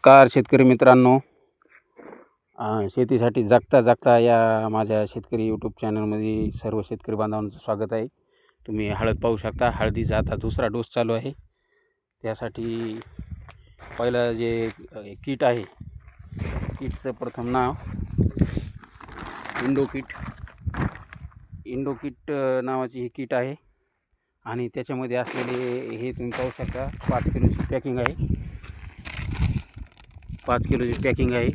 नमस्कार शेतकरी मित्रांनो, शेतीसाठी जगता जगता या माझ्या शेतकरी यूट्यूब चॅनलमध्ये सर्व शेतकरी बांधवांचं स्वागत आहे. तुम्ही हळद पाहू शकता. हळदीचा आता दुसरा डोस चालू आहे. त्यासाठी पहिलं जे किट आहे, किटचं प्रथम नाव इंडो किट नावाची ही किट आहे आणि त्याच्यामध्ये असलेले हे तुम्ही पाहू शकता. 5 किलोची पॅकिंग आहे. 5 किलोची पॅकिंग आहे.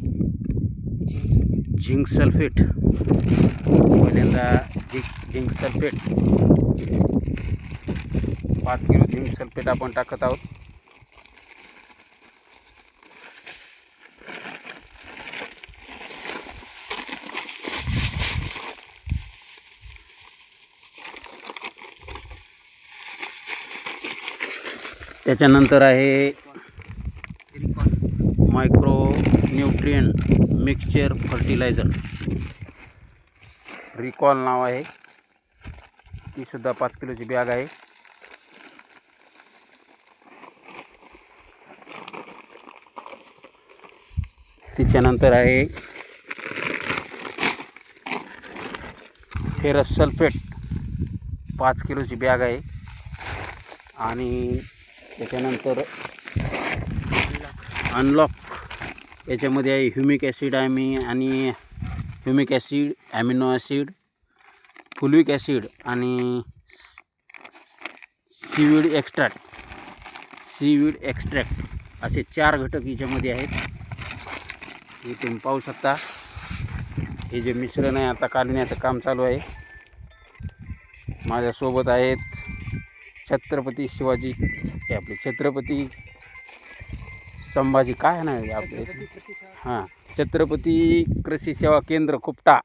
झिंक सल्फेट, पहिल्यांदा zinc sulphate 5 kilo zinc sulphate आपण टाकत आहोत. त्याच्यानंतर आहे micro nutrient mixture fertiliser, recall नाव आहे. ती सुद्धा 5 किलोची बॅग आहे. त्याच्यानंतर आहे फेरस सल्फेट 5 किलोची बॅग आहे. आणि त्याच्यानंतर अनलॉक, याच्यामध्ये आहे ह्युमिक ॲसिड आणि humic acid, amino acid, folic acid आणि सीवीड एक्स्ट्रॅक्ट असे 4 घटक याच्यामध्ये आहेत. हे तुम्ही पाहू शकता. हे जे मिश्रण आहे आता काढण्याचं काम चालू आहे. माझ्यासोबत आहेत छत्रपती शिवाजी, हे आपले छत्रपती संभाजी, काय नाही आपले, छत्रपती कृषी सेवा केंद्र कुपटा,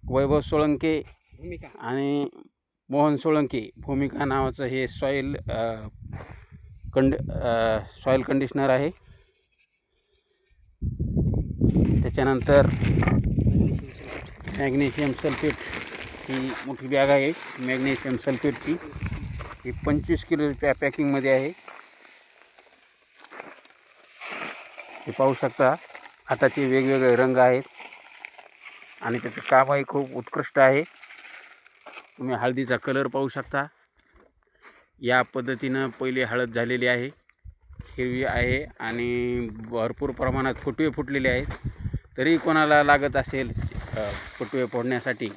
वैभव सोळंके आणि मोहन सोळंके भूमिका नावाचं हे सॉईल कंडिशनर आहे. त्याच्यानंतर मॅग्नेशियम सल्फेट ही मोठी बॅग आहे. मॅग्नेशियम सल्फेटची ही 25 किलो पॅकिंगमध्ये आहे. हे पाहू शकता. हाताचे वेगवेगळे रंग आहेत आणि त्याचं कामही खूप उत्कृष्ट आहे. तुम्ही हळदीचा कलर पाहू शकता. या पद्धतीनं पहिले हळद झालेली आहे, हिरवी आहे आणि भरपूर प्रमाणात फुटवे फुटलेले आहेत. तरी कोणाला लागत असेल फुटवे फोडण्यासाठी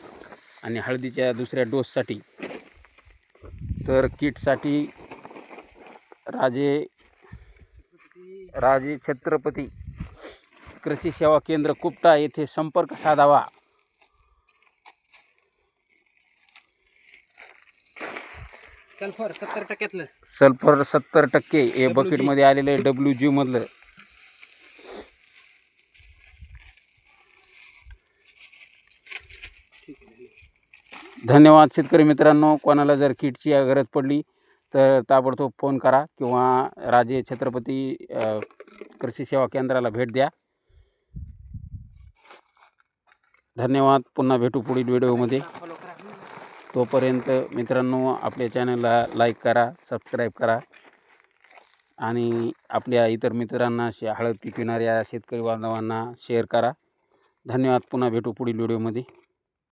आणि हळदीच्या दुसऱ्या डोससाठी, तर किटसाठी राजे छत्रपती कृषी सेवा केंद्र कुपटा येथे संपर्क साधावा. सल्फर 70%, सल्फर 70% हे बकेटमध्ये आलेलं WG मधलं. धन्यवाद शेतकरी मित्रांनो. कोणाला जर किटची गरज पडली तर ताबडतोब फोन करा किंवा राजे छत्रपती कृषी सेवा केंद्राला भेट द्या. धन्यवाद. पुन्हा भेटू पुढील व्हिडिओमध्ये. तोपर्यंत मित्रांनो, आपल्या चॅनलला लाईक करा, सबस्क्राईब करा आणि आपल्या इतर मित्रांना, हळद पिकविणाऱ्या शेतकरी बांधवांना शेअर करा. धन्यवाद. पुन्हा भेटू पुढील व्हिडिओमध्ये.